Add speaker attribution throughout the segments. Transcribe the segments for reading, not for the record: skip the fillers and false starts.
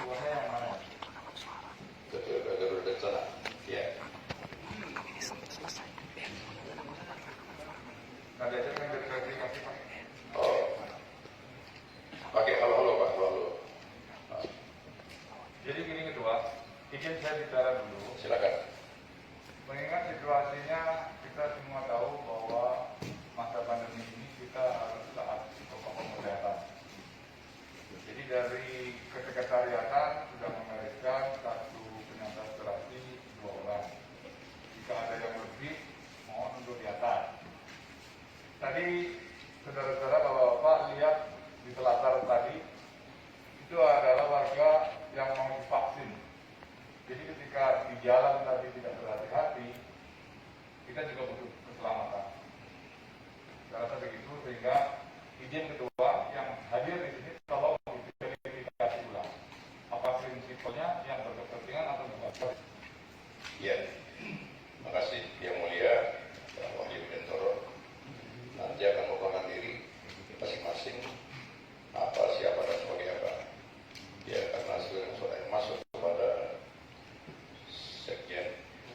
Speaker 1: ketuanya yang mana?
Speaker 2: Ketua Garuda sana. Ya.
Speaker 1: Ada aja yang verifikasi Pak.
Speaker 2: Oh. Pakai halo Pak, halo.
Speaker 1: Jadi gini Ketua, izin saya bicara dulu.
Speaker 2: Silakan.
Speaker 1: Mengingat situasinya kita semua tahu bahwa masa pandemi ini kita harus taat protokol kesehatan. Jadi dari kesekretariatan sudah mengariskan satu penyandang aspirasi 2 orang. Jika ada yang lebih, mohon untuk di atas. Tadi saudara-saudara bapak-bapak lihat di Telatar tadi itu adalah warga yang mau divaksin. Jadi ketika di jalan tadi tidak berhati-hati, kita juga butuh keselamatan. Saya rasa begitu, sehingga izin Ketua yang hadir di sini tolong diverifikasi ulang apa prinsipnya yang berkepentingan atau bukan.
Speaker 2: Ya. Makasih Yang Mulia Pak Wahyu Bentoro. Nanti akan mengurangkan diri masing-masing apa, siapa dan sebagai apa. Ya, karena sudah masuk kepada Sekjen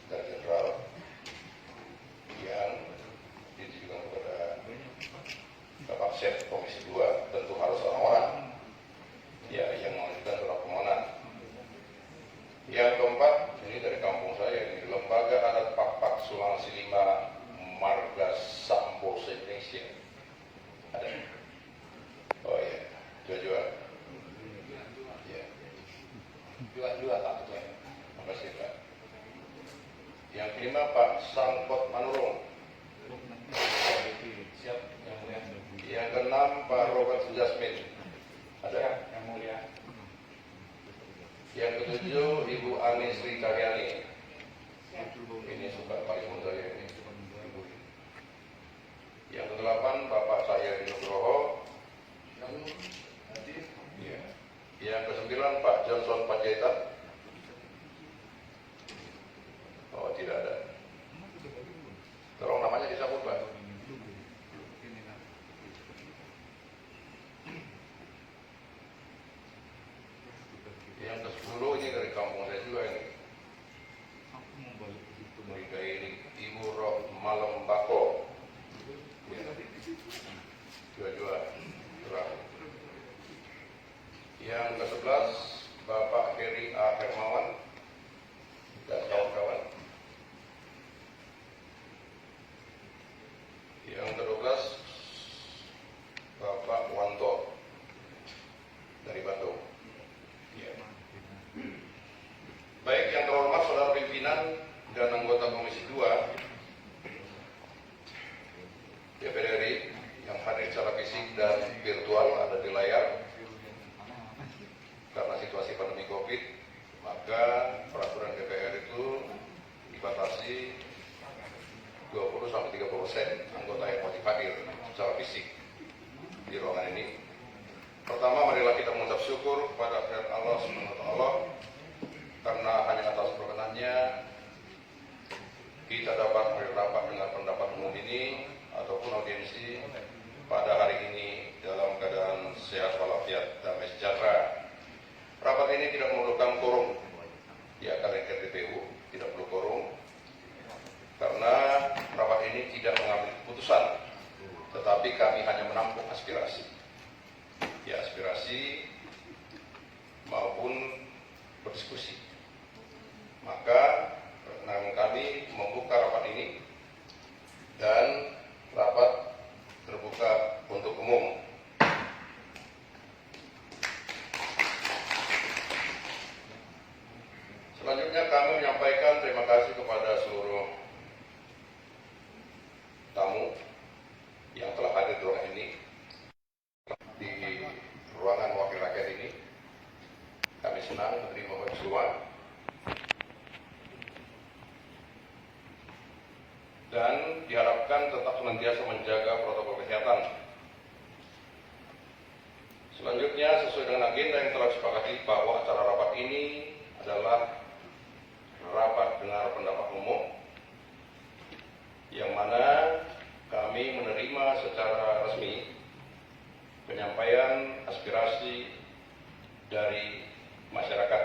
Speaker 2: dan Jenderal yang ditujukan kepada Bapak Sep Komisi 2, tentu harus orang-orang ya yang mengajukan surat permohonan. Yang keempat, ini dari kampung saya, ini Lembaga Adat Pak Sulawesi 5 Marga Sambo Indonesia. Ada? Oh iya, jual-jual. Ya. Jual-jual Pak Ketua. Terima kasih Pak. Yang kelima Pak Sangkot Manurung. Siap, Yang Mulia. Yang keenam Pak Robert Jasmin. Ada?
Speaker 1: Yang Mulia.
Speaker 2: Yang ketujuh Ibu Ani Sri Karyani. Ini suka paling muda ya ini. Yang kedelapan Bapak Sahyadi Nugroho. Ya. Yang kesembilan Pak Johnson Panjaitan. Oh tidak ada. Tolong namanya disebut Pak. Yang ke-10 ini dari kampung saya juga ini. Ini Ibu Roh Malam Bako. Ya. Dua-dua. Yang ke-11 Bapak Heri A. Hermawan dan kawan-kawan. Yang ke-12 Bapak Wanto dari Bandung. Ya. Baik, yang terhormat saudara pimpinan dan anggota Komisi 2 DPR RI yang hadir secara fisik dan virtual ada di layar. Karena situasi pandemi COVID, maka peraturan DPR itu dibatasi 20-30% anggota yang wajib hadir secara fisik di ruangan ini. Pertama, marilah kita mengucap syukur kepada Allah SWT karena hanya atas perkenannya kita dapat berrapat dengan pendapat umum ini ataupun audiensi pada hari ini dalam keadaan sehat walafiat damai sejahtera. Rapat ini tidak memerlukan quorum, ya karena RPPU tidak perlu quorum, karena rapat ini tidak mengambil keputusan, tetapi kami hanya menampung aspirasi, ya aspirasi maupun berdiskusi. Maka kami membuka rapat ini dan rapat terbuka untuk umum. Selanjutnya kami menyampaikan terima kasih kepada seluruh tamu yang telah hadir di ruangan ini, di ruangan wakil rakyat ini. Kami senang menerima Bapak semua dan diharapkan tetap senantiasa menjaga protokol kesehatan. Selanjutnya, sesuai dengan agenda yang telah disepakati bahwa acara rapat ini adalah rapat dengar pendapat umum yang mana kami menerima secara resmi penyampaian aspirasi dari masyarakat,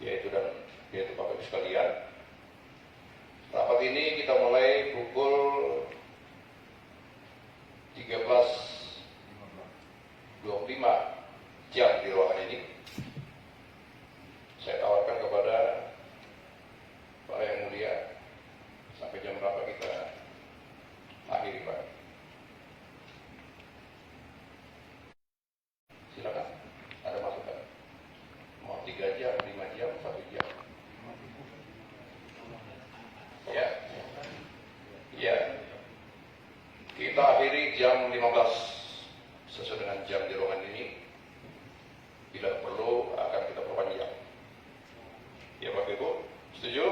Speaker 2: yaitu Bapak Ibu sekalian. Rapat ini kita mulai pukul 13.25 jam di ruangan ini. Saya tawarkan kepada Pak Yang Mulia, sampai jam berapa kita akhiri, Pak? Silakan, ada masukan. Mau 3 jam, 5 jam, 1 jam. Ya, ya. Kita akhiri jam 15 sesuai dengan jam di ruangan ini. Bila perlu akan kita perpanjang. Ya Bapak Ibu, setuju?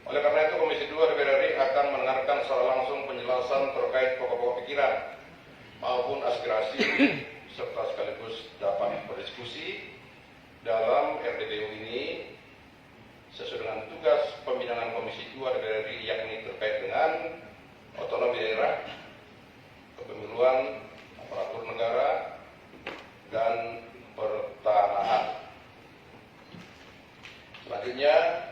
Speaker 2: Oleh karena itu Komisi 2 DPR RI akan mendengarkan secara langsung penjelasan terkait pokok-pokok pikiran maupun aspirasi serta sekaligus dapat berdiskusi dalam RDPU ini sesuai dengan tugas pembinaan Komisi 2 DPR RI, yakni terkait dengan otonomi daerah, kepemiluan, aparatur negara, dan pertanahan. Selanjutnya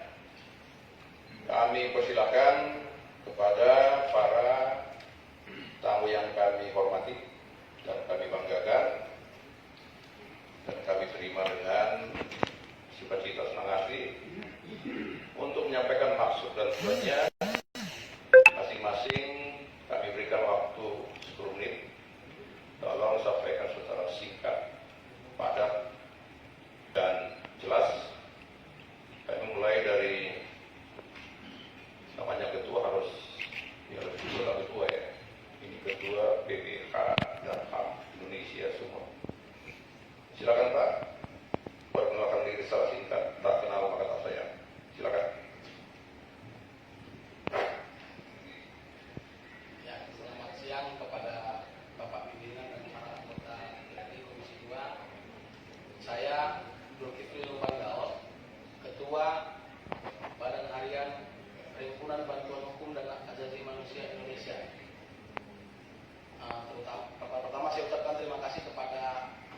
Speaker 2: kami persilakan kepada para tamu yang kami hormati dan kami banggakan dan kami terima dengan sukacita senang hati untuk menyampaikan maksud dan tujuannya. Masing-masing kami berikan waktu 10 menit. Tolong sampaikan secara singkat, padat, dan jelas. Kami mulai dari namanya ketua harus ya lebih dulu ketua ya. Ini ketua BPH dan HAM Indonesia semua. Silakan Pak, perkenalkan diri secara singkat. Tak kenal maka tak sayang. Silakan.
Speaker 3: Ya, selamat siang kepada Bapak pimpinan dan para anggota DPRD Komisi 2. Saya Zulkifli Nurbandaos, Ketua Badan Harian Perhimpunan Bantuan Hukum dan Hak Asasi Manusia Indonesia. Pertama saya ucapkan terima kasih kepada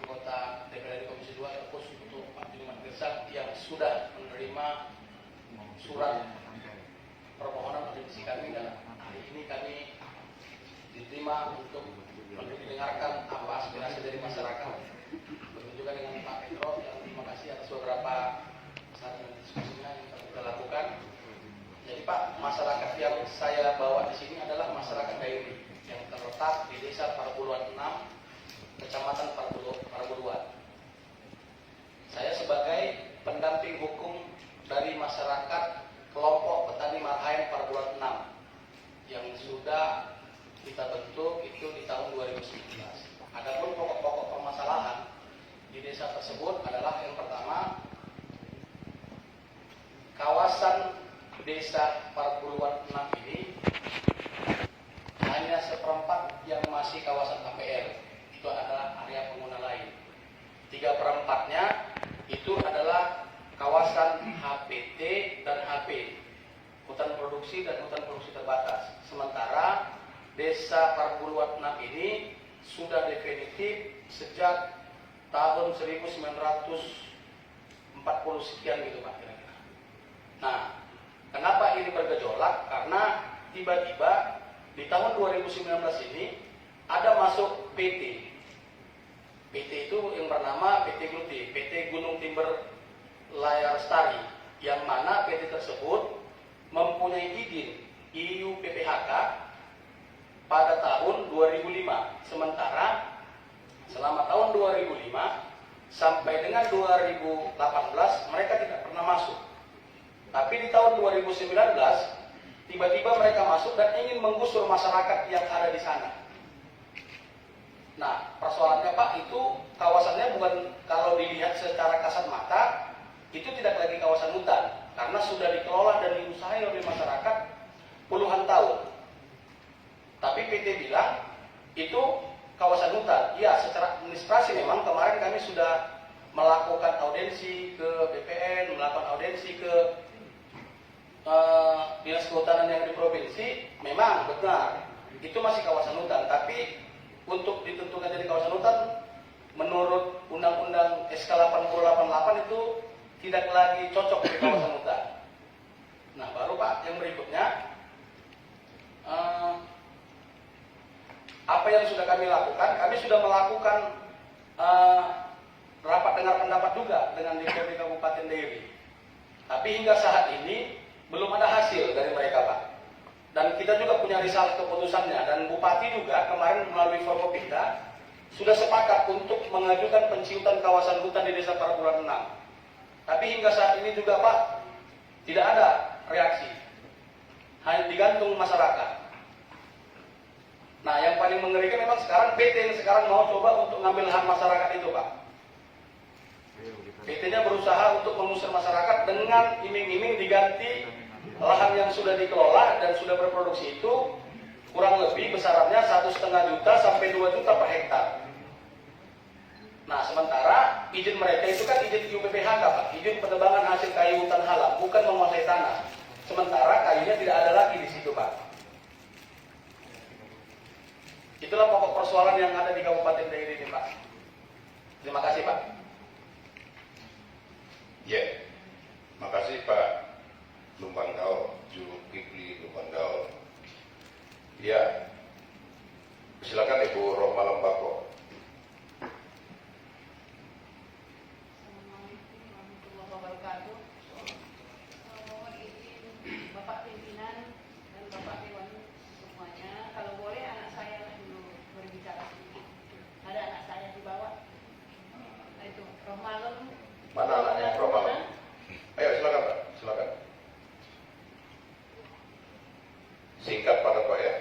Speaker 3: anggota DPRD Komisi 2 khusus untuk Pak Juliman Girsang yang sudah menerima surat permohonan audiensi kami, dan hari ini kami diterima untuk mendengarkan apa aspirasi dari masyarakat. Begitu juga dengan Pak Petro, yang terima kasih atas beberapa saran dan diskusinya yang kita lakukan. Jadi Pak, masyarakat yang saya bawa di sini adalah masyarakat Dairi yang terletak di Desa Parabuluan 6, Kecamatan Parabuluan. Saya sebagai pendamping hukum dari masyarakat kelompok petani Marhaen Parabuluan 6 yang sudah kita bentuk itu di tahun 2019. Adapun pokok-pokok permasalahan di desa tersebut adalah yang pertama, kawasan desa Parabuluan 6 ini hanya seperempat yang masih kawasan APL, itu adalah area pengguna lain. 3/4-nya itu adalah kawasan HPT dan HP, hutan produksi dan hutan produksi terbatas. Sementara desa Parabuluan 6 ini sudah definitif sejak tahun 1940 sekian gitu Pak kira-kira. Nah, kenapa ini bergejolak? Karena tiba-tiba di tahun 2019 ini ada masuk PT. PT itu yang bernama PT GLUTI, PT Gunung Timber Layar Lestari, yang mana PT tersebut mempunyai izin IU PPHK pada tahun 2005. Sementara selama tahun 2005 sampai dengan 2018 mereka tidak pernah masuk. Tapi di tahun 2019 tiba-tiba mereka masuk dan ingin menggusur masyarakat yang ada di sana. Nah, persoalannya Pak, itu kawasannya bukan, kalau dilihat secara kasat mata, itu tidak lagi kawasan hutan, karena sudah dikelola dan diusahakan oleh masyarakat puluhan tahun. Tapi PT bilang itu kawasan hutan. Ya, secara administrasi memang kemarin kami sudah melakukan audiensi ke BPN, melakukan audiensi ke Dinas Kehutanan yang di provinsi. Memang benar itu masih kawasan hutan, tapi untuk ditentukan jadi kawasan hutan menurut Undang-Undang lagi cocok di kawasan hutan. Nah, baru Pak, yang berikutnya, apa yang sudah kami lakukan? Kami sudah melakukan rapat dengar pendapat juga dengan DPRD Kabupaten Dairi. Tapi hingga saat ini belum ada hasil dari mereka, Pak. Dan kita juga punya risalah keputusannya. Dan Bupati juga kemarin melalui Forkopimda sudah sepakat untuk mengajukan penciutan kawasan hutan di Desa Parabulan 6. Tapi hingga saat ini juga, Pak, tidak ada reaksi. Hanya digantung masyarakat. Nah, yang paling mengerikan memang sekarang PT yang sekarang mau coba untuk ngambil hak masyarakat itu, Pak. PT-nya berusaha untuk mengusir masyarakat dengan iming-iming diganti lahan yang sudah dikelola dan sudah berproduksi itu kurang lebih besarannya 1,5 juta sampai 2 juta per hektar. Nah, sementara izin mereka itu kan izin IUPPHK, Pak, izin penebangan hasil kayu hutan halal, bukan menguasai tanah. Sementara kayunya tidak ada lagi di situ, Pak. Itulah pokok persoalan yang ada di Kabupaten Dairi ini, Pak. Terima kasih, Pak.
Speaker 2: Ya, makasih Pak Lumbangkau, Zulkifli Lumbangkau. Ya, silakan Ibu Rohma Lembako.
Speaker 4: Assalamualaikum warahmatullahi wabarakatuh. Mohon izin Bapak pimpinan dan Bapak Dewan semuanya, kalau boleh anak saya dulu berbicara sedikit. Ada anak saya di bawah. Itu Rohmalem.
Speaker 2: Mana anaknya Rohma? Ayo silakan Pak, silakan. Singkat padat Pak ya.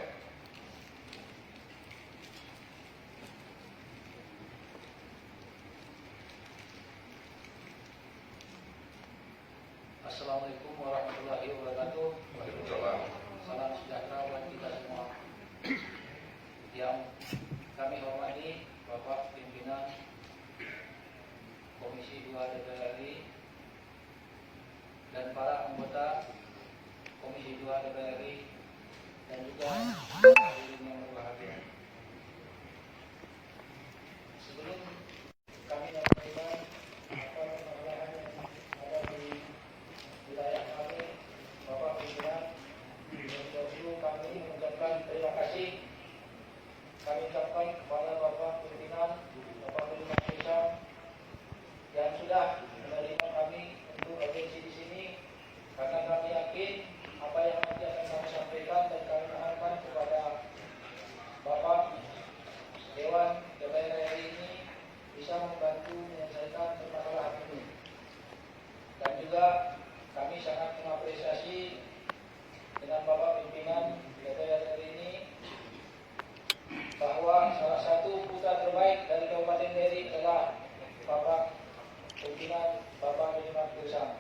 Speaker 3: Assalamualaikum warahmatullahi wabarakatuh.
Speaker 2: Waalaikumsalam.
Speaker 3: Salam sejahtera buat kita semua. Yang kami hormati Bapak Pimpinan Komisi 2 DPR RI dan para anggota Komisi 2 DPR RI dan juga hadirin yang berbahagia. Sebelum kami menyampaikan apa permasalahan yang ada di wilayah kami, Bapak Pimpinan, dahulu kami mengucapkan terima kasih. Kami ucapkan kepada Bapak Pimpinan, Bapak Pimpinan Desa yang sudah menerima kami untuk audiensi di sini, karena kami yakin apa yang nanti akan kami sampaikan dan kami harapkan kepada Bapak Dewan DPR RI ini bisa membantu menyelesaikan permasalahan ini. Dan juga kami sangat mengapresiasi dengan Bapak Pimpinan DPR RI ini bahwa salah satu putra terbaik dari Kabupaten Dairi adalah Bapak Pimpinan Bapak Minimal Gersang.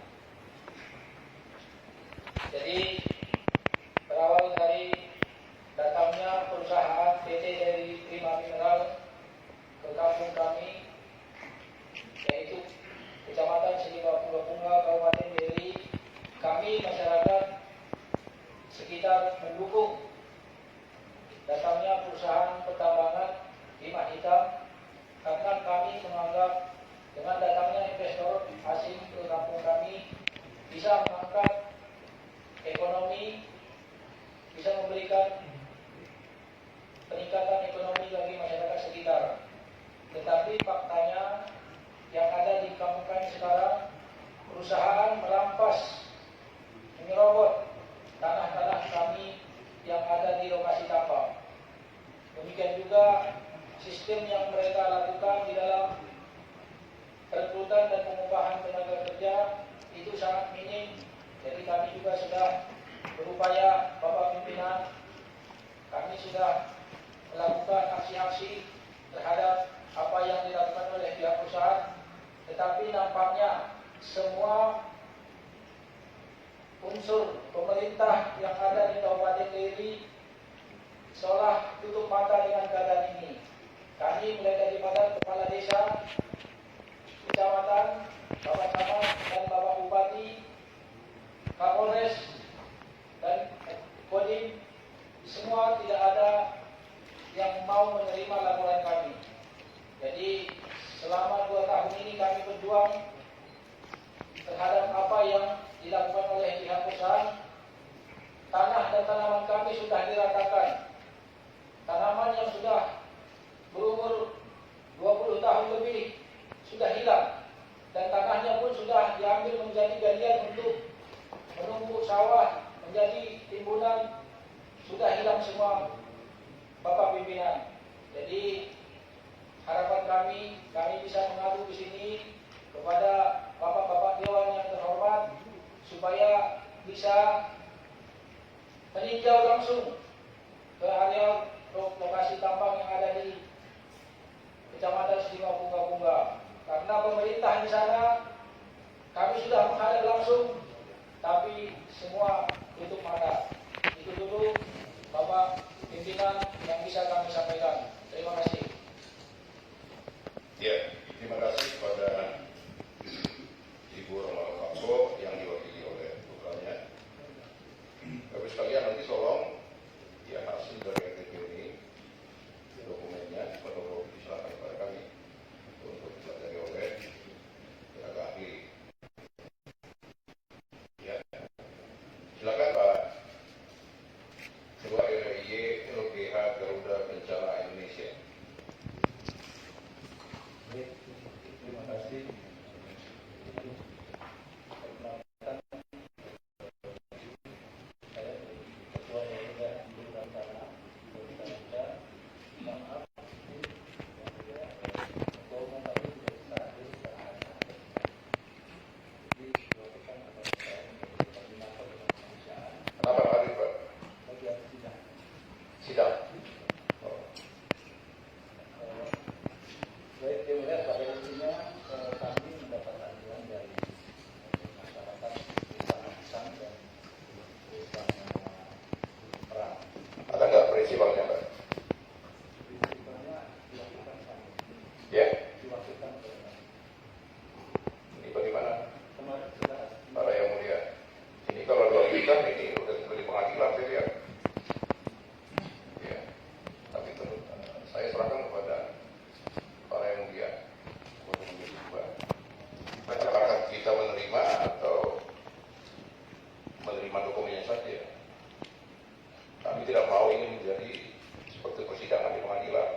Speaker 3: Jadi berawal dari datangnya perusahaan PT dari Prima Mineral ke kampung kami, yaitu Kecamatan Selibapunga, Kabupaten Dairi, kami masyarakat sekitar mendukung datangnya perusahaan pertambangan timah hitam karena kami menganggap dengan datangnya investor asing ke kampung kami bisa mengangkat ekonomi, bisa memberikan peningkatan ekonomi bagi masyarakat sekitar. Tetapi faktanya yang ada di kampung kami sekarang, perusahaan merampas, menyerobot tanah-tanah kami yang ada di lokasi tambang. Demikian juga sistem yang mereka lakukan di dalam perekrutan dan pengupahan tenaga kerja itu sangat minim. Jadi kami juga sudah berupaya, Bapak Pimpinan, kami sudah melakukan aksi-aksi terhadap apa yang dilakukan oleh pihak perusahaan, tetapi nampaknya semua unsur pemerintah yang ada di Kabupaten Dairi seolah tutup mata dengan keadaan ini. Kami mulai daripada kepala desa, kecamatan, Bapak Camat dan Bapak Bupati, Kapolres dan Kodim, semua tidak ada yang mau menerima laporan kami. Jadi selama 2 tahun ini kami berjuang terhadap kami bisa mengadu di sini kepada bapak-bapak dewan yang terhormat supaya bisa meninjau langsung ke area lokasi tambang yang ada di Kecamatan Sima Bunga-Bunga. Karena pemerintah di sana kami sudah menghadap langsung, tapi semua tutup mata. Itu dulu Bapak pimpinan yang bisa kami sampaikan. Terima kasih.
Speaker 2: Ya, terima kasih kepada Ibu Romal Kapko yang diwakili oleh putranya. Bapak sekalian, nanti tolong ya hasil dari RTP ini dokumennya perlu diserahkan kepada kami untuk dipelajari oleh tenaga ahli. Ya, silakan Pak Ketua RIY LBH Garuda Bencana Indonesia.
Speaker 3: Terima kasih.
Speaker 2: Kenapa hadir Pak? Sidang. Oh.
Speaker 3: Baik, terima kasih. Pada intinya kami mendapat aduan dari masyarakat Pisang dan Pisang Perang.
Speaker 2: Ada nggak prinsipalnya Pak?
Speaker 3: Prinsipnya dilakukan sama.
Speaker 2: Ya,
Speaker 3: Dilakukan sama.
Speaker 2: ini bagaimana?
Speaker 3: Kemarin sudah
Speaker 2: Para yang mulia, ini kalau diajukan ini udah di pengadilan saya lihat. Ya, tapi tentu saya serahkan kepada para yang mulia untuk menjadi sebuah. Apakah kita menerima atau menerima dokumennya saja? Kami tidak mau ini menjadi seperti persidangan di pengadilan.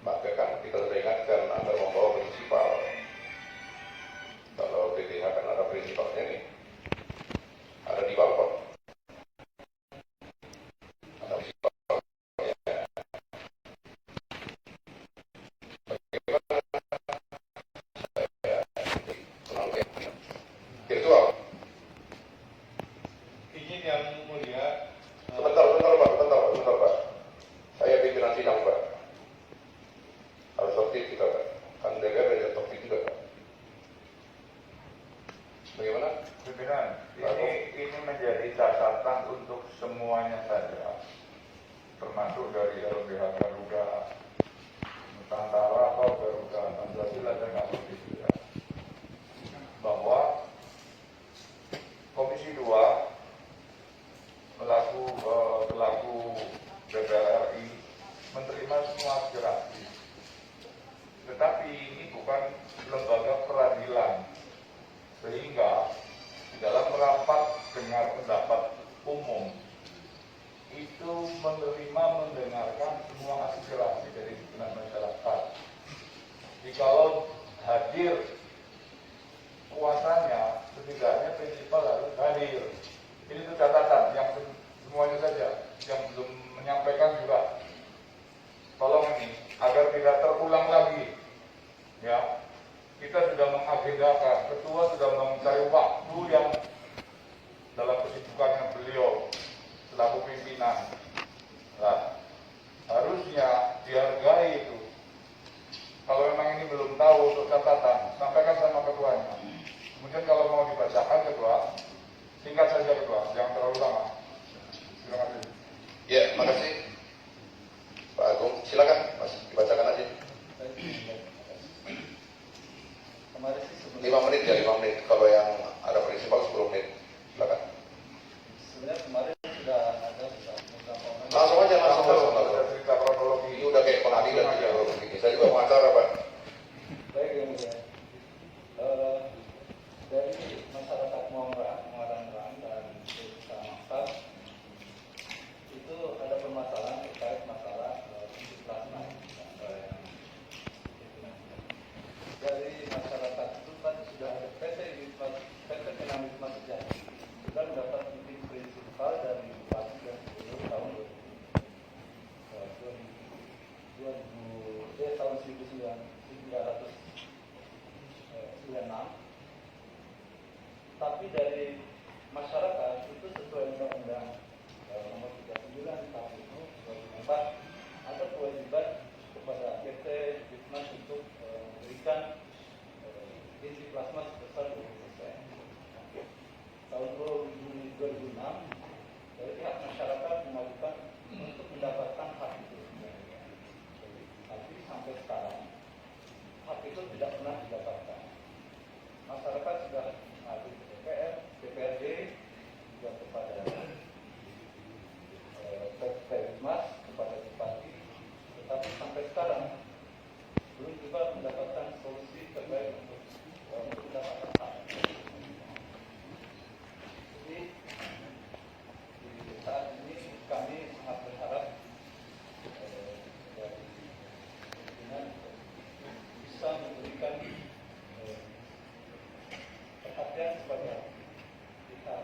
Speaker 2: Maka kan kita sudah ingatkan agar membawa prinsipal. Kalau BPH kan ada prinsipalnya nih, ada di balkon. Ada prinsipal. Virtual.
Speaker 1: Izin yang mulia,
Speaker 2: Sebentar Pak. Saya pimpinan sidang Pak. Harus tertib kita Pak. Kan DPR ada tertib juga Pak. Bagaimana?
Speaker 1: pimpinan, ini menjadi catatan untuk semuanya saja, termasuk dari LBH Garuda Nusantara atau Garuda Pancasila dan Garuda, bahwa Komisi 2 selaku DPR RI menerima semua aspirasi, tetapi ini bukan lembaga peradilan, sehingga di dalam rapat dengar pendapat umum itu menerima mendengarkan semua aspirasi dari pimpinan masyarakat. Jikalau hadir kuasanya, setidaknya prinsipal harus hadir. Ini itu catatan yang semuanya saja, yang belum menyampaikan juga. Tolong ini agar tidak terulang lagi. Ya, kita sudah mengagendakan, ketua sudah mencari waktu yang dalam kesibukannya beliau selaku pimpinan. Nah, harusnya dihargai itu. Kalau memang ini belum tahu untuk catatan, sampaikan sama ketuanya. Kemudian kalau mau dibacakan ketua, singkat saja ketua, jangan terlalu lama. Terima kasih.
Speaker 2: Ya, makasih Pak Agung. Silakan Mas, dibacakan aja.
Speaker 3: kemarin sih
Speaker 2: 5 menit ya, 5 menit. Kalau yang ada prinsipal 10 menit. Silakan.
Speaker 3: sebenarnya kemarin sudah ada beberapa orang.
Speaker 2: Langsung aja.
Speaker 1: Ada cerita kronologi.
Speaker 2: Ini udah kayak pengadilan aja kalau begini. Saya juga pengacara Pak.
Speaker 3: Baik yang mulia. Dari masyarakat Muarang dan Desa Mangkat
Speaker 5: 1996, tapi dari masyarakat itu sesuai Undang-Undang Nomor 39 Tahun 2004 ada kewajiban kepada PT Bitmas untuk memberikan isi plasma sebesar 20%. Tahun 2006 dari pihak masyarakat mengajukan untuk mendapatkan hak itu. Tapi sampai sekarang hak itu tidak pernah didapatkan. Masyarakat sudah mengadu ke DPR, DPRD, juga kepada Mas, kepada Bupati, tetapi sampai sekarang belum juga mendapatkan solusi terbaik untuk mendapatkan hak. Jadi di saat ini kami sangat berharap dari pimpinan bisa memberikan perhatian kepada pihak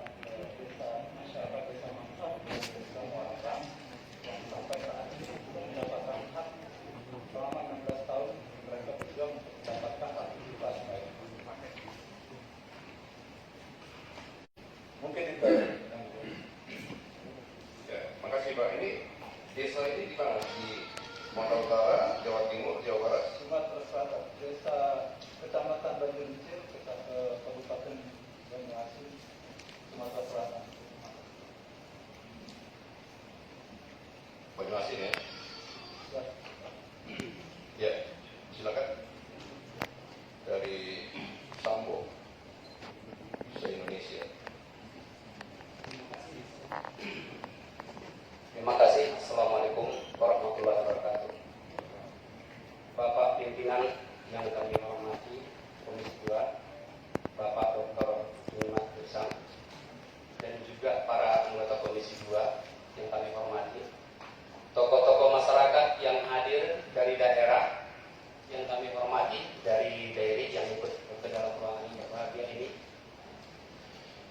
Speaker 5: desa masyarakat desa Mangsa dan desa Muara yang sampai saat ini belum mendapatkan hak selama 16 tahun mereka berjuang untuk mendapatkan hak itu baik. Mungkin itu.
Speaker 2: Ya, makasih Pak. Ini desa ini di mana? Di Sumatera Utara, Jawa Timur, Jawa Barat?
Speaker 5: Sumatera Selatan, desa Kecamatan Banjarnegara, Kabupaten Banyuasin, Sumatera Selatan.
Speaker 2: Banyuasin ya?
Speaker 5: Ya.
Speaker 2: Ya, silakan. Dari Sambo, se-Indonesia.
Speaker 6: Terima kasih. Assalamualaikum warahmatullahi wabarakatuh. Bapak pimpinan yang kami hormati, Komisi 2, Bapak Dr. Jumat Gersang, dan juga para anggota Komisi 2 yang kami hormati, tokoh-tokoh masyarakat yang hadir dari daerah yang kami hormati, dari daerah yang ikut ke dalam ruangan yang berbahagia ini,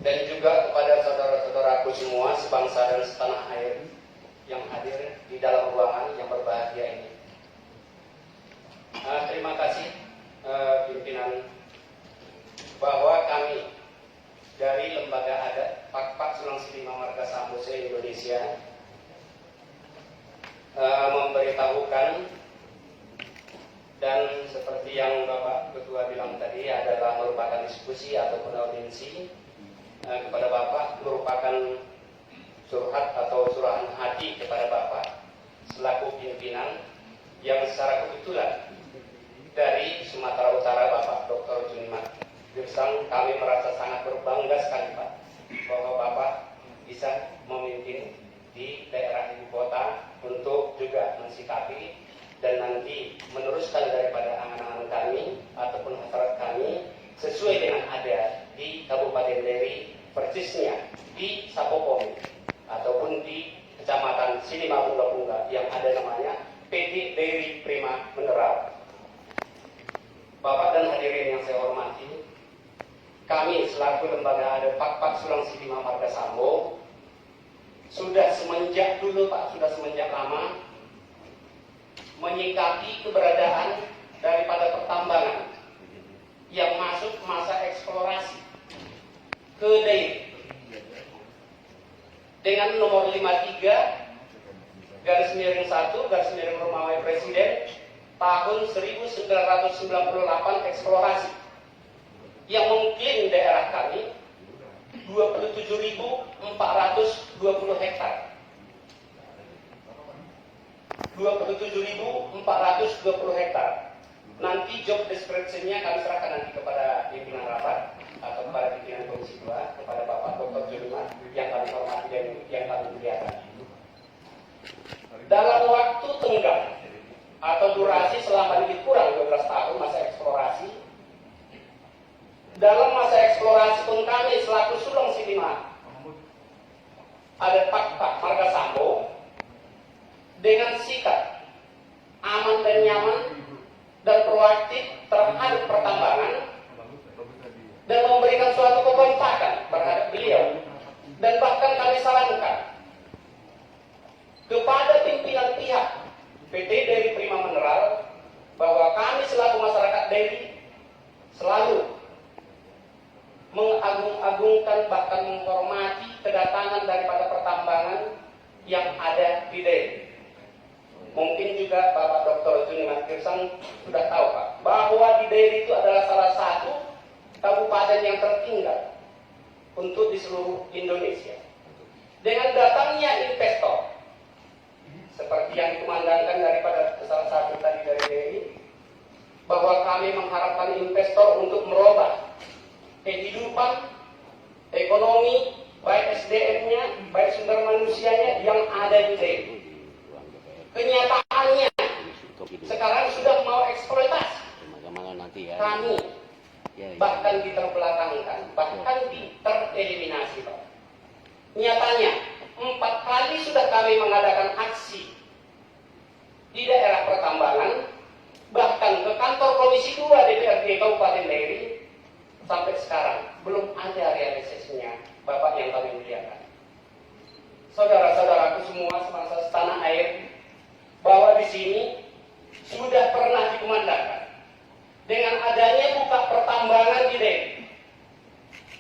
Speaker 6: dan juga kepada saudara-saudaraku semua sebangsa dan setanah air yang hadir di dalam ruangan yang berbahagia ini. Terima kasih pimpinan bahwa kami dari Lembaga Adat Pak Sulawesi Lima Marga Sambo se-Indonesia memberitahukan, dan seperti yang Bapak Ketua bilang tadi adalah merupakan diskusi ataupun audiensi kepada Bapak, merupakan surhat atau surahan hati kepada Bapak selaku pimpinan yang secara kebetulan dari Sumatera Utara, Bapak Dr. Jumat Gersang. Kami merasa sangat berbangga sekali Pak bahwa Bapak bisa memimpin di daerah ibu kota untuk juga mensikapi dan nanti meneruskan daripada angan-angan kami ataupun hasrat kami sesuai dengan ada di Kabupaten Deri, persisnya di Sapopomi ataupun di Kecamatan Silima Pungga yang ada namanya PT Dairy Prima Mineral. Bapak dan hadirin yang saya hormati, kami selaku Lembaga Adat Pak Sulawesi Lima Marga Sambo sudah semenjak dulu Pak, sudah semenjak lama menyikapi keberadaan daripada pertambangan yang masuk masa eksplorasi ke Dairy dengan nomor 53 /1 Romawi Presiden tahun 1998 eksplorasi yang mengklaim daerah kami 27.420 hektar. 27.420 hektar. Nanti job description-nya kami serahkan nanti kepada pimpinan rapat atau kepada pimpinan Komisi 2, kepada Bapak Dr. Jumat yang kami hormati dan yang kami muliakan. Dalam waktu tenggang atau durasi selama lebih kurang 12 tahun masa eksplorasi, dalam masa eksplorasi pun kami selaku Sulawesi Lima ada Pak Marga Sambo dengan sikap aman dan nyaman dan proaktif terhadap pertambangan dan memberikan suatu kekompakan terhadap beliau, dan bahkan kami sarankan kepada pimpinan pihak PT Dairy Prima Mineral bahwa Gersang sudah tahu Pak, bahwa di Dairi itu adalah salah satu kabupaten yang tertinggal untuk di seluruh Indonesia. Dengan datangnya investor, seperti yang dikumandangkan daripada salah satu tadi dari Dairi, bahwa kami mengharapkan investor untuk merubah kehidupan ekonomi, baik SDM-nya, baik sumber manusianya yang ada di Dairi. Kenyataannya sekarang sudah mau eksploitasi. Kami bahkan diterbelakangkan, bahkan tereliminasi Pak. Nyatanya 4 kali sudah kami mengadakan aksi di daerah pertambangan, bahkan ke kantor Komisi 2 DPRD Kabupaten Dairi, sampai sekarang belum ada realisasinya Bapak yang kami muliakan. Saudara-saudaraku semua semasa setanah air, bahwa di sini sudah pernah dikumandangkan dengan adanya buka pertambangan di Dairi.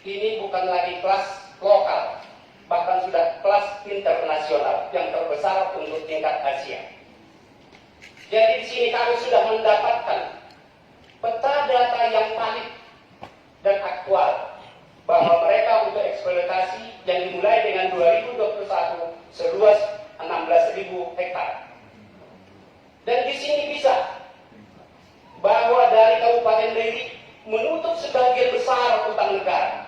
Speaker 6: Ini bukan lagi kelas lokal, bahkan sudah kelas internasional yang terbesar untuk tingkat Asia. Jadi di sini kami sudah mendapatkan peta data yang valid dan aktual bahwa mereka untuk eksploitasi yang dimulai dengan 2021 seluas 16.000 hektar. Dan di sini bisa bahwa dari Kabupaten Dairi menutup sebagian besar utang negara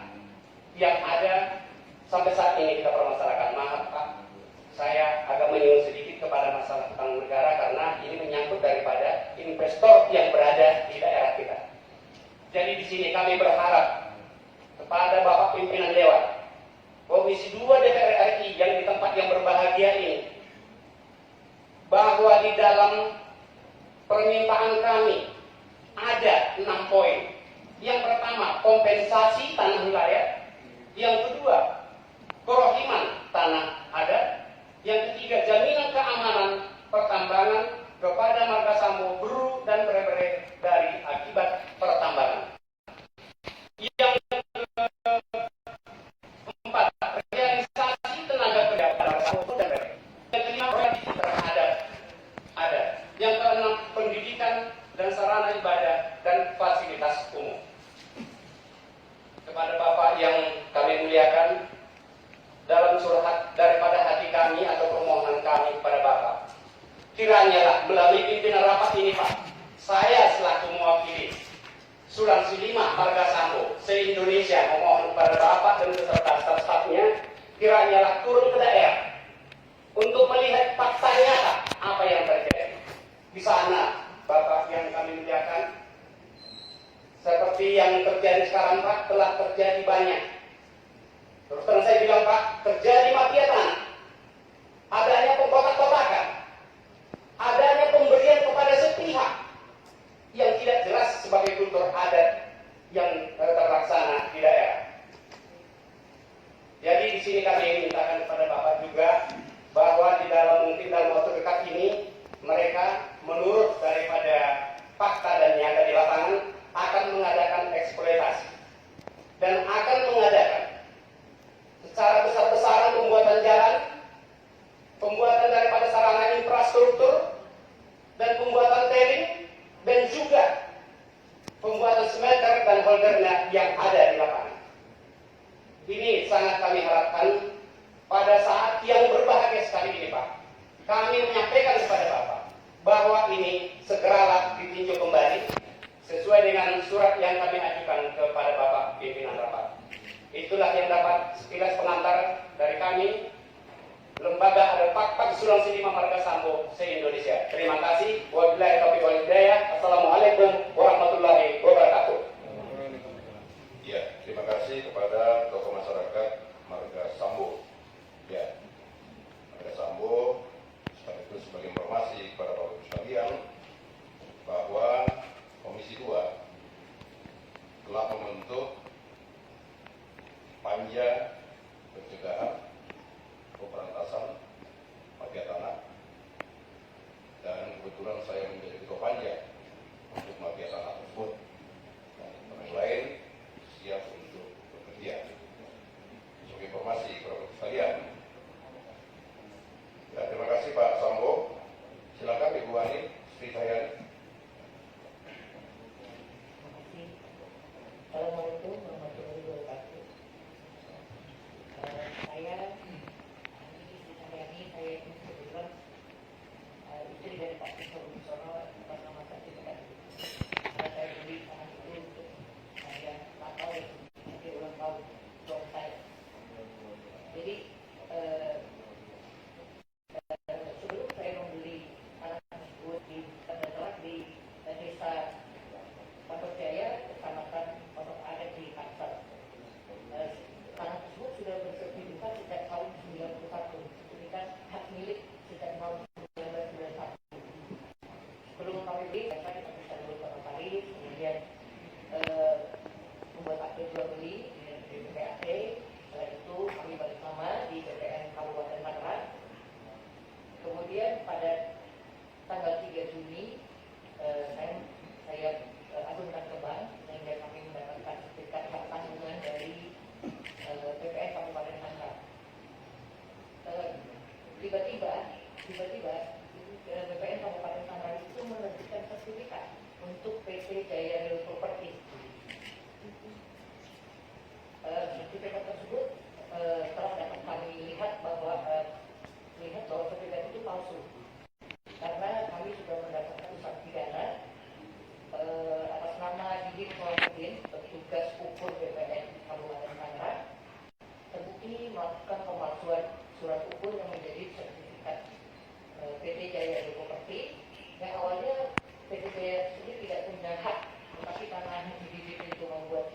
Speaker 6: yang ada sampai saat ini kita permasalahkan. Maaf Pak, saya agak menyinggung sedikit kepada masalah utang negara karena ini menyangkut daripada investor yang berada di daerah kita. Jadi di sini kami berharap kepada Bapak Pimpinan Dewan, Komisi 2 DPR RI yang di tempat yang berbahagia ini, bahwa di dalam permintaan kami ada 6 poin. Yang pertama, kompensasi tanah wilayah. Yang kedua, kerohiman tanah adat. Yang ketiga, jaminan keamanan pertambangan kepada marga Sambo, Bru, dan Bere-Bere dari akibat pertambangan. Yang keempat, realisasi tenaga kerja pada Sambo dan Bere. Yang kelima, royalti terhadap adat. Yang keenam, pendidikan dan sarana ibadah dan fasilitas umum. Kepada Bapak yang kami muliakan, dalam surhat daripada hati kami atau permohonan kami kepada Bapak, kiranyalah melalui pimpinan rapat ini Pak, saya selaku mewakili Sulawesi 5 Marga Sambo se-Indonesia memohon kepada Bapak dan beserta staf-stafnya, kiranyalah turun ke daerah untuk melihat fakta nyata apa yang terjadi di sana. Bapak yang kami muliakan, seperti yang terjadi sekarang Pak, telah terjadi banyak. Terus terang saya bilang Pak, terjadi mafia tanah, adanya pengkotak-kotakan, adanya pemberian kepada sepihak yang tidak jelas sebagai kultur adat yang terlaksana di daerah. Jadi di sini kami mintakan kepada Bapak juga bahwa di dalam mungkin dalam waktu dekat ini mereka menurut daripada fakta dan nyata di lapangan akan mengadakan eksploitasi dan akan mengadakan secara besar-besaran pembuatan jalan, pembuatan daripada sarana infrastruktur, dan pembuatan tailing, dan juga pembuatan smelter dan holdernya yang ada di lapangan. Ini sangat kami harapkan pada saat yang berbahagia sekali ini Pak, kami menyampaikan kepada Bapak bahwa ini segeralah ditinjau kembali sesuai dengan surat yang kami ajukan kepada Bapak pimpinan rapat. Itulah yang dapat sekilas pengantar dari kami, Lembaga Adat Pak Sulawesi 5 Marga Sambo se-Indonesia. Terima kasih. Wabillahi taufiq wal hidayah. Assalamualaikum warahmatullahi wabarakatuh.
Speaker 2: Ya, terima kasih kepada tokoh masyarakat Marga Sambo. Ya, Marga Sambo sekaligus sebagai informasi kepada Bapak Ibu sekalian bahwa Komisi 2 telah membentuk panja pencegahan pemberantasan mafia tanah, dan kebetulan saya menjadi ketua panja untuk mafia tanah tersebut, dan yang lain siap untuk bekerja. Sebagai informasi kepada sekalian. Ya, terima kasih Pak Sambo. Silakan Ibu Ani Sri Sayani.
Speaker 7: kali, kita bisa beberapa kali, kemudian membuat akte jual beli di BPAT. Setelah itu kami balik nama di BPN Kabupaten Tangerang. Kemudian pada tanggal 3 Juni saya agunkan ke bank sehingga kami mendapatkan sertifikat hak tanggungan dari BPN Kabupaten Tangerang. Tiba-tiba BPN Kabupaten Tangerang itu menerbitkan sertifikat untuk PT Jaya Real Property. Sertifikat tersebut telah dapat kami lihat bahwa sertifikat itu palsu karena kami sudah mendapatkan sanksi pidana atas nama Didit Muhammadin, petugas ukur BPN Kabupaten Tangerang, terbukti melakukan pemalsuan surat ukur yang menjadi sertifikat PT Jaya Real Property yang awalnya PT Jaya sendiri tidak punya hak, tetapi karena Didit itu membuat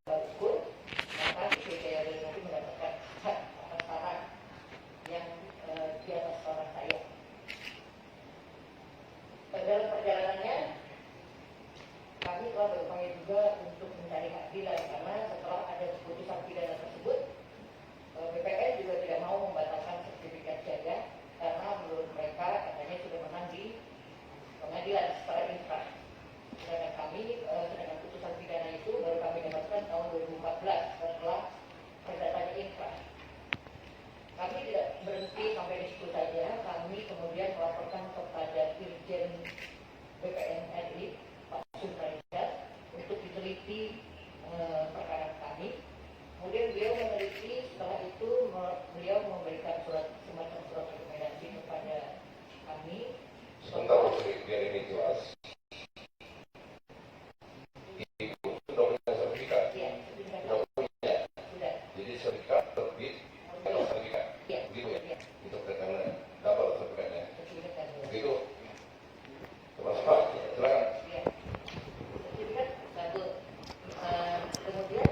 Speaker 7: ukur, maka PT Jaya Real Property mendapatkan hak atas tanah yang di atas tanah saya. Dalam perjalanannya kami telah berupaya juga untuk mencari keadilan karena setelah ada keputusan pidana tersebut, BPN juga tidak mau membatalkan sertifikat Jaya karena menurut mereka katanya sudah menang di pengadilan secara inkrah. Sedangkan putusan pidana itu baru kami dapatkan tahun 2014 setelah perdatanya inkrah. Kami tidak berhenti sampai di situ saja. Kami kemudian melaporkan kepada Dirjen BPN RI Pak Sundarijat untuk diteliti perkara kami. Kemudian beliau meneliti, setelah itu beliau memberikan semacam surat rekomendasi kepada kami.
Speaker 2: Sebentar, biar ini jelas. Ibu sudah punya sertifikat?
Speaker 7: Iya, sertifikat.
Speaker 2: Sudah punya?
Speaker 7: Sudah.
Speaker 2: Jadi sertifikat terbit atau sertifikat?
Speaker 7: Iya.
Speaker 2: Begitu ya?
Speaker 7: Iya.
Speaker 2: Itu karena dapat sertifikatnya.
Speaker 7: Sertifikat.
Speaker 2: Begitu? Silakan.
Speaker 7: Iya. Sertifikat satu. Kemudian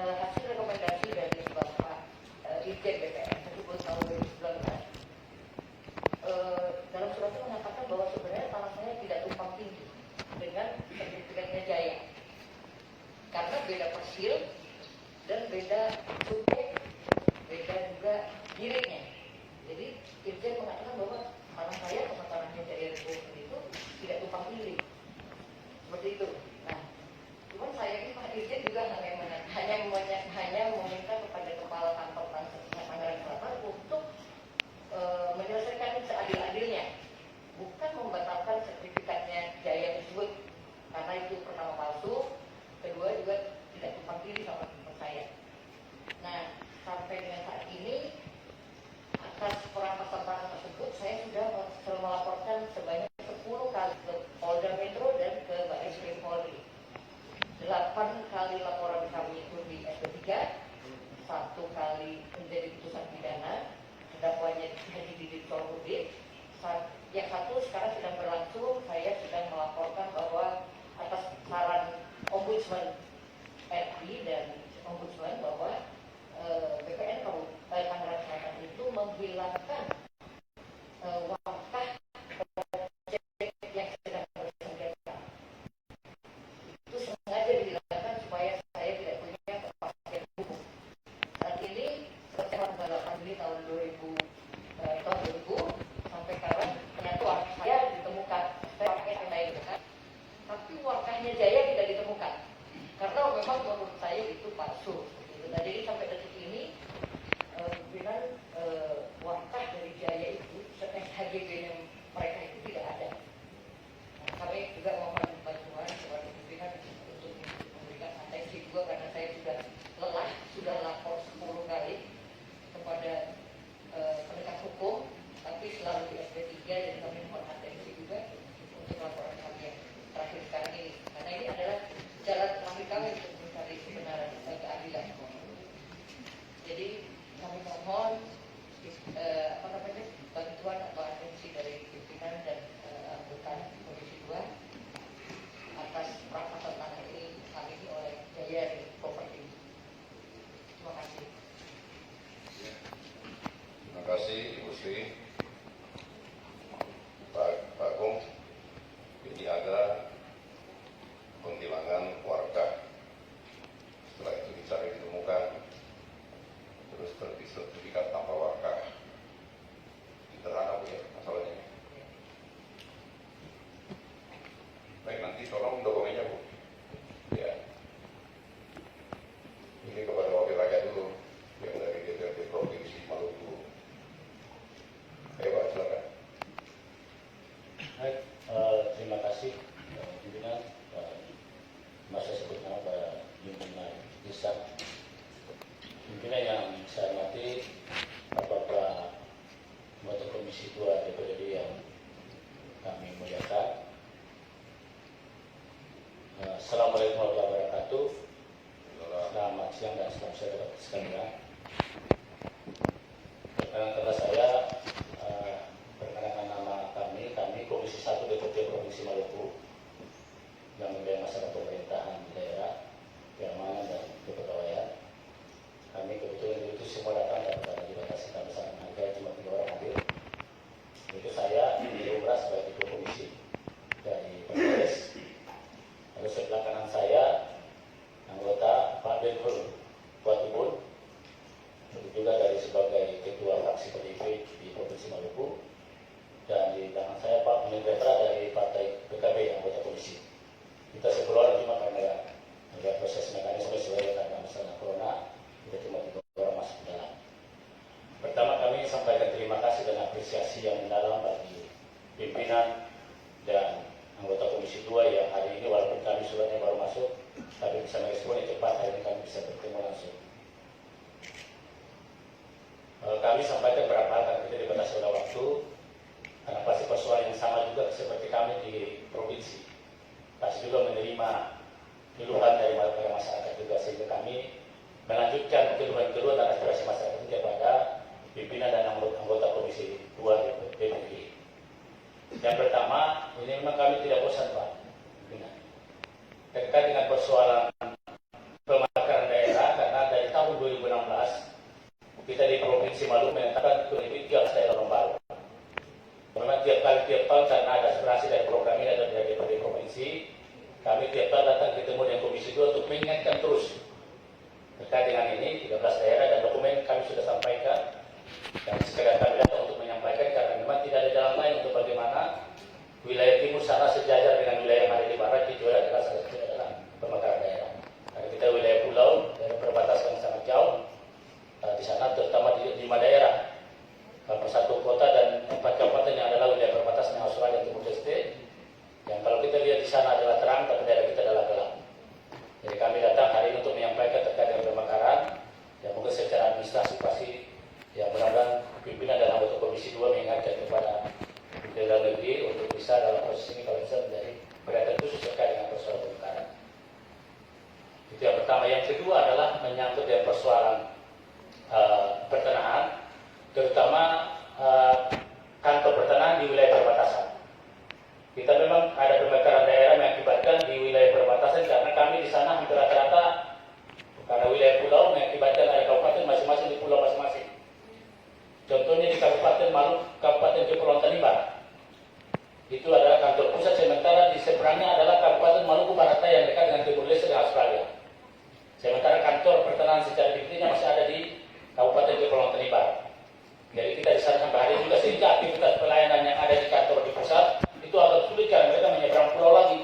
Speaker 7: hasil rekomendasi dari Bapak Dirjen BPN tersebut tahun 2019 dalam surat itu mengatakan bahwa sebenarnya tanah saya tidak
Speaker 2: tolong dokumennya Bu. Ya. Ini kepada wakil rakyat dulu yang dari DPRD Provinsi Maluku. Ayo Pak, silakan.
Speaker 8: Baik, terima kasih pimpinan. Masa sebut nama Pak Pimpinan Desa. Pimpinan yang saya hormati, Bapak anggota Komisi 2 DPRD yang kami muliakan. Assalamualaikum warahmatullahi wabarakatuh. Selamat siang dan selamat sore sekalian. Perkenalkan saya, perkenalkan nama kami Komisi 1 DPRD Provinsi Maluku yang membiayai masalah pemerintahan daerah, keamanan dan kepegawaian. Kami kebetulan itu semua datang dan karena dibatasi kami sangat menghargai cuma 3 orang hadir. Itu saya diumrah sebagai ketua komisi dari PPS. Lalu sebelah kanan saya anggota Pak Benhur Kuatubun, juga dari sebagai ketua fraksi PDIP di Provinsi Maluku. Dan di belakang saya Pak Mendra dari Partai PKB anggota komisi. Kita sekeluarga cuma karena ada proses mekanisme sesuai karena masalah corona, kita cuma 3 orang masuk ke dalam. Pertama kami sampaikan terima kasih dan apresiasi yang mendalam bagi pimpinan dan anggota Komisi 2 yang hari ini walaupun kami suratnya baru masuk, tapi bisa meresponnya cepat, hari ini kami bisa bertemu langsung. Kami sampaikan beberapa hal karena kita dibatasi oleh waktu, karena pasti persoalan yang sama juga seperti kami di provinsi. Pasti juga menerima keluhan dari masyarakat juga, sehingga kami melanjutkan keluhan-keluhan dan aspirasi masyarakat itu kepada pimpinan dan anggota Komisi 2 DPRD. Yang pertama, ini memang kami tidak bosan Pak pimpinan terkait dengan persoalan pemekaran daerah, karena dari tahun 2016 kita di Provinsi Maluku menetapkan 13 daerah baru. Memang tiap tahun karena ada aspirasi dari program ini atau dari DPRD Provinsi, kami tiap tahun datang ketemu dengan Komisi 2 untuk mengingatkan terus terkait dengan ini 13 daerah, dan dokumen kami sudah sampaikan dan sekedar kami datang untuk menyampaikan karena memang tidak ada jalan lain untuk bagaimana wilayah timur sana sejajar dengan wilayah yang ada di barat itu adalah salah satu adalah pemekaran daerah. Karena kita wilayah pulau dari perbatasan sangat jauh, di sana terutama di 5 daerah, 1 kota dan 4 kabupaten yang adalah wilayah perbatasan Australia dan Timur Leste, yang kalau kita lihat di sana adalah terang tapi daerah kita adalah gelap. Jadi kami datang hari ini untuk menyampaikan terkait dengan pemekaran, yang mungkin secara administrasi pasti yang mudah-mudahan pimpinan dan anggota Komisi 2 mengingatkan kepada dalam negeri untuk bisa dalam proses ini kalau bisa menjadi perhatian khusus terkait dengan persoalan pemekaran. Itu yang pertama. Yang kedua adalah menyangkut dengan persoalan pertanahan, terutama kantor pertanahan di wilayah perbatasan. Kita memang ada pemekaran daerah mengakibatkan di wilayah perbatasan karena kami di sana hampir rata-rata karena wilayah pulau mengakibatkan ada kabupaten masing-masing di pulau masing-masing. Contohnya di Kabupaten Maluku, Kabupaten Kepulauan Tanimbar, itu adalah kantor pusat, sementara di seberangnya adalah Kabupaten Maluku Barat yang dekat dengan Timur Leste dan Australia. Sementara kantor pertanahan secara definisinya masih ada di Kabupaten Kepulauan Tanimbar. Jadi kita di sana sampai hari juga, sehingga aktivitas pelayanan yang ada di kantor di pusat itu agak sulit karena mereka menyeberang pulau lagi.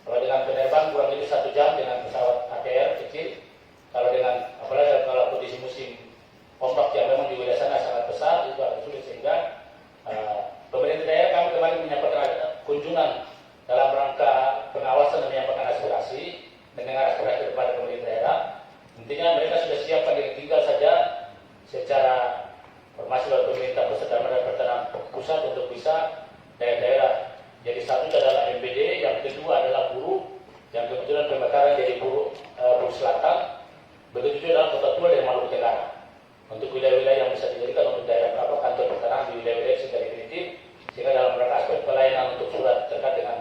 Speaker 8: Kalau dengan penerbang kurang lebih 1 jam dengan pesawat ATR kecil. Kalau dengan apalagi kalau kondisi musim ombak yang memang di wilayah sana sangat besar, itu agak sulit, sehingga pemerintah daerah kami kemarin menyampaikan kunjungan dalam rangka pengawasan dan menyampaikan aspirasi, mendengar aspirasi kepada pemerintah daerah. Intinya mereka sudah siapkan, tinggal saja secara formasi oleh pemerintah pusat dan pertanahan pusat untuk bisa daerah-daerah. Jadi satu adalah MPD, yang kedua adalah buruh, yang kebetulan pemekaran jadi buruh selatan. Begitu juga dalam Kota Tua dan Maluku Tenggara. Untuk wilayah-wilayah yang bisa dijadikan untuk daerah kantor pertanahan di wilayah-wilayah sudah definitif, sehingga dalam rangka aspek pelayanan untuk surat terkait dengan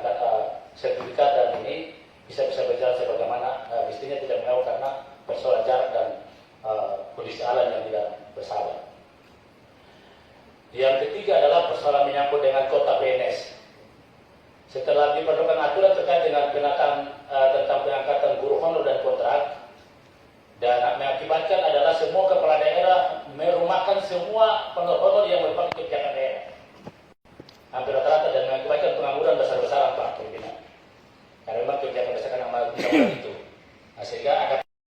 Speaker 8: sertifikat dan ini bisa berjalan sebagaimana mestinya, tidak mengganggu karena persoalan jarak dan kondisi alam yang tidak bersahabat. Yang ketiga adalah persoalan menyangkut dengan kota PNS. Setelah diperlukan aturan terkait dengan tentang pengangkatan guru honor dan kontrak, dan mengakibatkan adalah semua kepala daerah merumahkan semua honor yang merupakan kebijakan daerah. Hampir rata-rata, dan mengakibatkan pengangguran besar-besaran Pak pimpinan. Karena pencabulan itu. Nah, sehingga akan